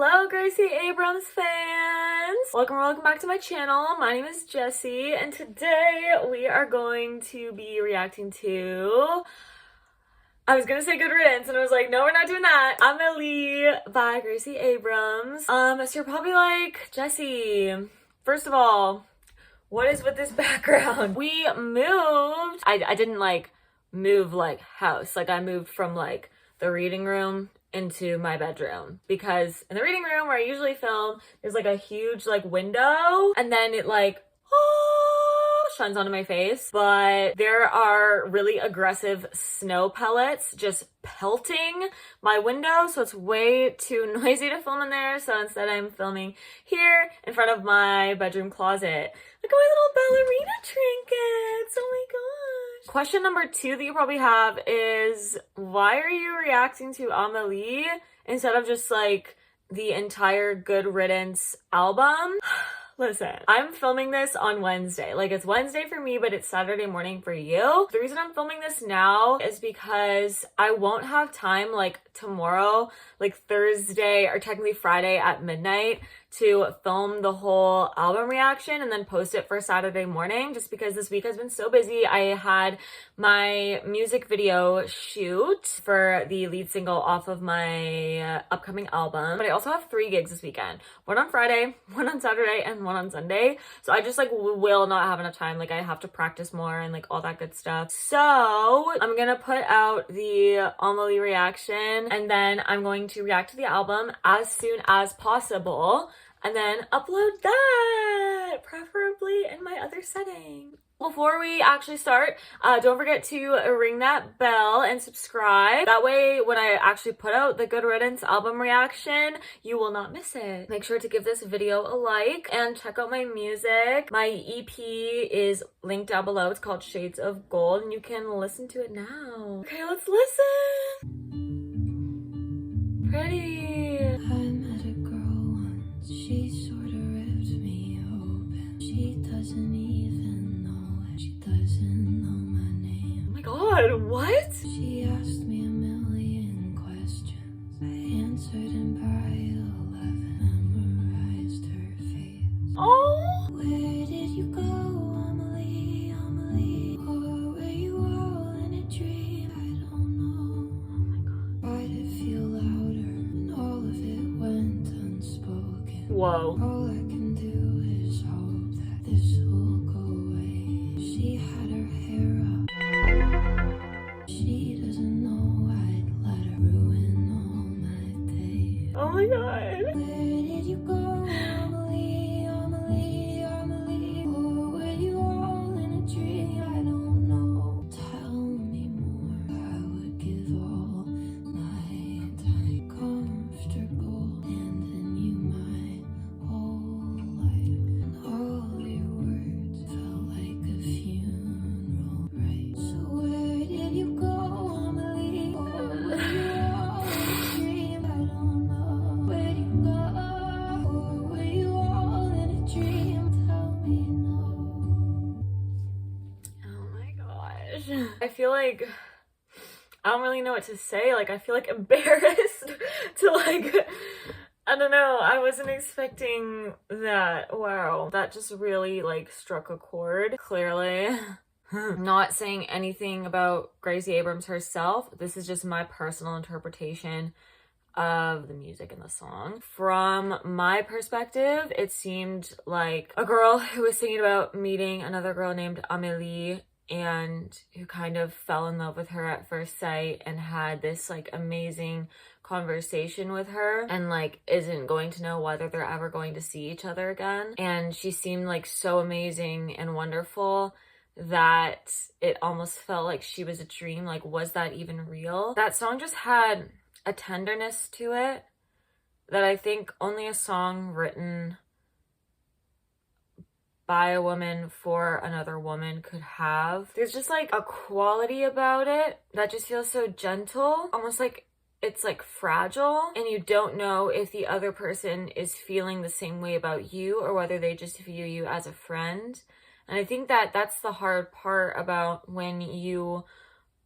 Hello, Gracie Abrams fans! Welcome back to my channel. My name is Jessie, and today we are going to be reacting to... I was gonna say Good Riddance, and I was like, no, we're not doing that. Amelie by Gracie Abrams. So you're probably like, Jessie, first of all, what is with this background? We moved. I didn't like move like house. Like I moved from like the reading room into my bedroom, because in the reading room where I usually film, there's like a huge like window, and then it like shines onto my face, but there are really aggressive snow pellets just pelting my window, so it's way too noisy to film in there. So instead I'm filming here in front of my bedroom closet. Look at my little ballerina trinkets. Oh my gosh. Question number 2 that you probably have is, why are you reacting to Amelie instead of just like the entire Good Riddance album? Listen, I'm filming this on Wednesday. Like, it's Wednesday for me, but it's Saturday morning for you. The reason I'm filming this now is because I won't have time like tomorrow, like Thursday, or technically Friday at midnight, to film the whole album reaction and then post it for Saturday morning, just because this week has been so busy. I had my music video shoot for the lead single off of my upcoming album, but I also have 3 gigs this weekend. One on Friday, one on Saturday, and one on Sunday. So I just like will not have enough time. Like I have to practice more and like all that good stuff. So I'm gonna put out the Amelie reaction, and then I'm going to react to the album as soon as possible, and then upload that, preferably in my other setting. Before we actually start, don't forget to ring that bell and subscribe. That way, when I actually put out the Good Riddance album reaction, you will not miss it. Make sure to give this video a like and check out my music. My EP is linked down below. It's called Shades of Gold, and you can listen to it now. Okay, let's listen. Pretty. She sorta ripped me open. She doesn't even know it. She doesn't know my name. Oh my god, what? She asked me a million questions. I answered and by 11 memorized her face. Oh! Where did you go, Amelie, Amelie? Or were you all in a dream? I don't know. Oh my god. Why did it feel louder when all of it went unspoken? Whoa. All I can do is hope that this will go away. She had her hair up. She doesn't know I'd let her ruin all my day. Oh my god. Where did you go, Amelie, Amelie, Amelie? Or were you all in a dream? I don't know. Tell me more. I would give all my time. Comfortable handing you my whole life, and all your words felt like a funeral, right? So where did you go, Amelie? Or were you all in a dream? I don't know. Where did you go? Or were you all in a dream? Tell me no. Oh my gosh. I feel like I don't really know what to say. Like, I feel like embarrassed to like, I don't know. I wasn't expecting that. Wow. That just really like struck a chord, clearly. Not saying anything about Gracie Abrams herself. This is just my personal interpretation of the music in the song. From my perspective, it seemed like a girl who was thinking about meeting another girl named Amelie, and who kind of fell in love with her at first sight and had this like amazing conversation with her, and like isn't going to know whether they're ever going to see each other again. And she seemed like so amazing and wonderful that it almost felt like she was a dream. Like, was that even real? That song just had a tenderness to it that I think only a song written by a woman for another woman could have. There's just like a quality about it that just feels so gentle, almost like it's like fragile, and you don't know if the other person is feeling the same way about you or whether they just view you as a friend. And I think that that's the hard part about when you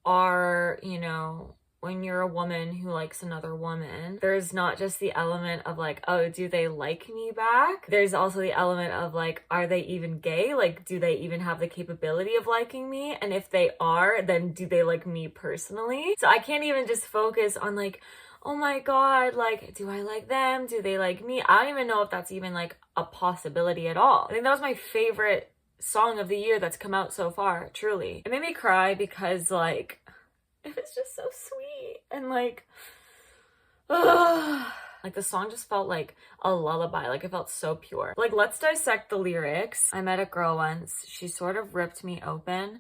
are, you know, when you're a woman who likes another woman, there's not just the element of like, oh, do they like me back? There's also the element of like, are they even gay? Like, do they even have the capability of liking me? And if they are, then do they like me personally? So I can't even just focus on like, oh my God, like, do I like them? Do they like me? I don't even know if that's even like a possibility at all. I think that was my favorite song of the year that's come out so far, truly. It made me cry because like, it was just so sweet and like, like the song just felt like a lullaby. Like it felt so pure. Like, let's dissect the lyrics. I met a girl once. She sort of ripped me open.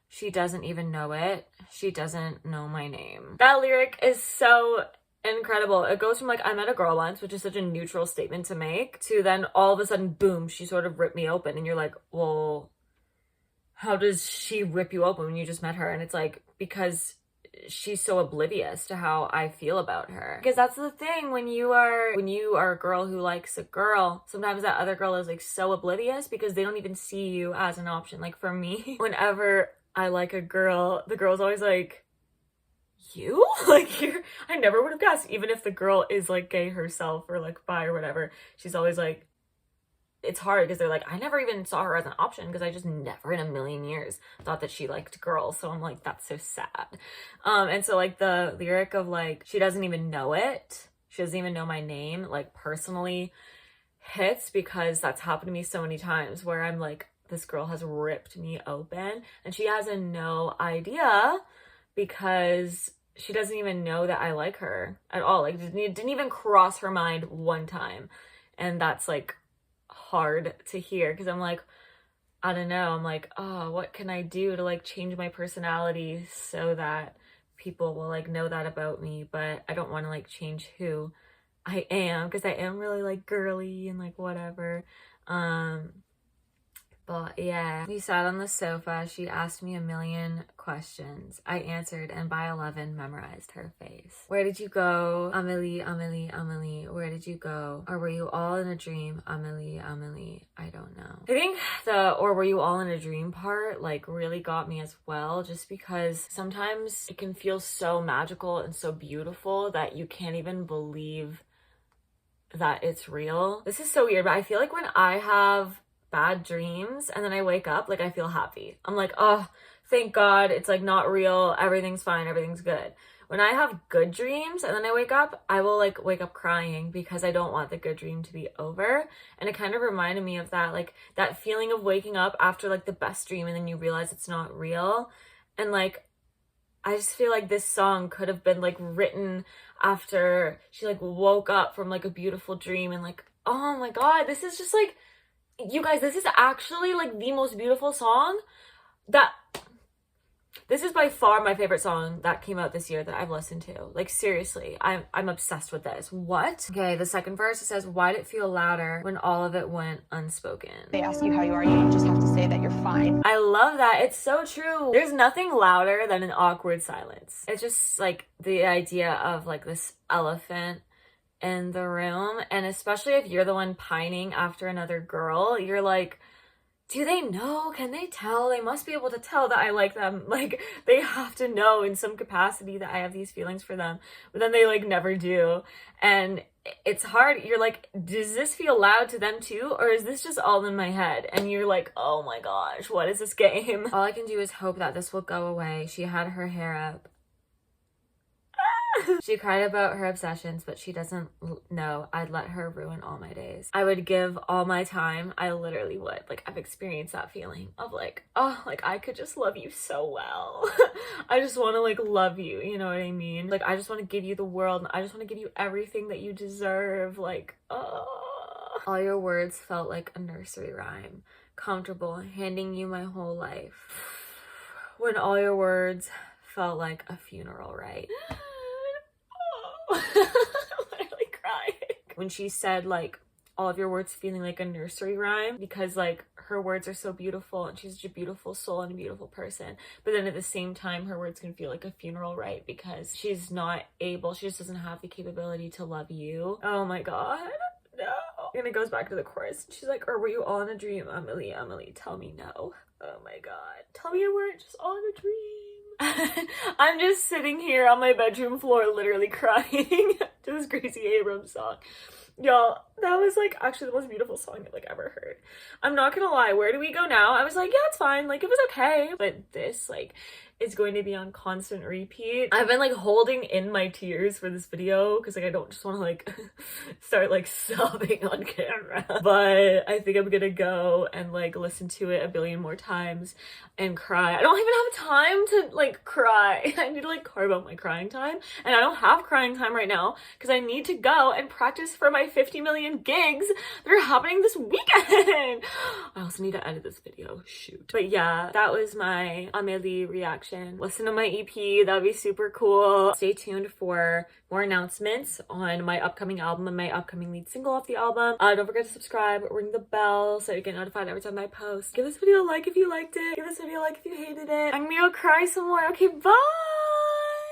She doesn't even know it. She doesn't know my name. That lyric is so incredible. It goes from like, I met a girl once, which is such a neutral statement to make, to then all of a sudden, boom, she sort of ripped me open. And you're like, well, how does she rip you open when you just met her? And it's like, because she's so oblivious to how I feel about her. Because that's the thing, when you are a girl who likes a girl, sometimes that other girl is like so oblivious because they don't even see you as an option. Like for me, whenever I like a girl, the girl's always like, you? Like, I never would have guessed. Even if the girl is like gay herself or like bi or whatever, she's always like, it's hard because they're like, I never even saw her as an option because I just never in a million years thought that she liked girls. So I'm like, that's so sad. And so like the lyric of like, she doesn't even know it. She doesn't even know my name, like personally hits because that's happened to me so many times where I'm like, this girl has ripped me open and she has no idea because she doesn't even know that I like her at all. Like, didn't even cross her mind one time. And that's like hard to hear because I'm like, I don't know. I'm like, oh, what can I do to like change my personality so that people will like know that about me? But I don't want to like change who I am because I am really like girly and like whatever. But yeah, we sat on the sofa. She asked me a million questions. I answered, and by 11, memorized her face. Where did you go? Amelie, Amelie, Amelie. Where did you go? Or were you all in a dream? Amelie, Amelie. I don't know. I think the or were you all in a dream part like really got me as well, just because sometimes it can feel so magical and so beautiful that you can't even believe that it's real. This is so weird, but I feel like when I have bad dreams and then I wake up, like I feel happy. I'm like, oh, thank God it's like not real. Everything's fine. Everything's good. When I have good dreams and then I wake up, I will like wake up crying because I don't want the good dream to be over. And it kind of reminded me of that, like that feeling of waking up after like the best dream and then you realize it's not real. And like, I just feel like this song could have been like written after she like woke up from like a beautiful dream and like, oh my God, this is just like, you guys, this is actually like the most beautiful song this is by far my favorite song that came out this year that I've listened to. Like seriously, I'm obsessed with this. What? Okay, the second verse, it says, why did it feel louder when all of it went unspoken? They ask you how you are, you just have to say that you're fine. I love that. It's so true. There's nothing louder than an awkward silence. It's just like the idea of like this elephant in the room, and especially if you're the one pining after another girl, you're like, do they know? Can they tell? They must be able to tell that I like them. Like, they have to know in some capacity that I have these feelings for them, but then they like never do. And it's hard. You're like, does this feel loud to them too? Or is this just all in my head? And you're like, oh my gosh, what is this game? All I can do is hope that this will go away. She had her hair up. She cried about her obsessions, but she doesn't know I'd let her ruin all my days. I would give all my time. I literally would. Like, I've experienced that feeling of like, oh, like I could just love you so well. I just want to like love you. You know what I mean? Like, I just want to give you the world. And I just want to give you everything that you deserve. Like, oh. All your words felt like a nursery rhyme. Comfortable, handing you my whole life. When all your words felt like a funeral rite. I'm literally crying. When she said like all of your words feeling like a nursery rhyme, because like her words are so beautiful and she's such a beautiful soul and a beautiful person, but then at the same time her words can feel like a funeral rite because she's not able, she just doesn't have the capability to love you. Oh my God, no. And it goes back to the chorus. She's like, or were you all in a dream? Amelie, Amelie, tell me no. Oh my God, tell me you weren't just all in a dream. I'm just sitting here on my bedroom floor literally crying to this Gracie Abrams song. Y'all, that was like actually the most beautiful song I've like ever heard. I'm not gonna lie, Where Do We Go Now? I was like, yeah, it's fine, like it was okay. But this like is going to be on constant repeat. I've been like holding in my tears for this video because like I don't just want to like start like sobbing on camera. But I think I'm gonna go and like listen to it a billion more times and cry. I don't even have time to like cry. I need to like carve out my crying time, and I don't have crying time right now because I need to go and practice for my 50 million gigs that are happening this weekend. I also need to edit this video, shoot. But yeah, that was my Amelie reaction. Listen to my EP, that would be super cool. Stay tuned for more announcements on my upcoming album and my upcoming lead single off the album. Don't forget to subscribe, ring the bell so you get notified every time I post. Give this video a like if you liked it. Give this video a like if you hated it. I'm gonna go cry some more. Okay, bye!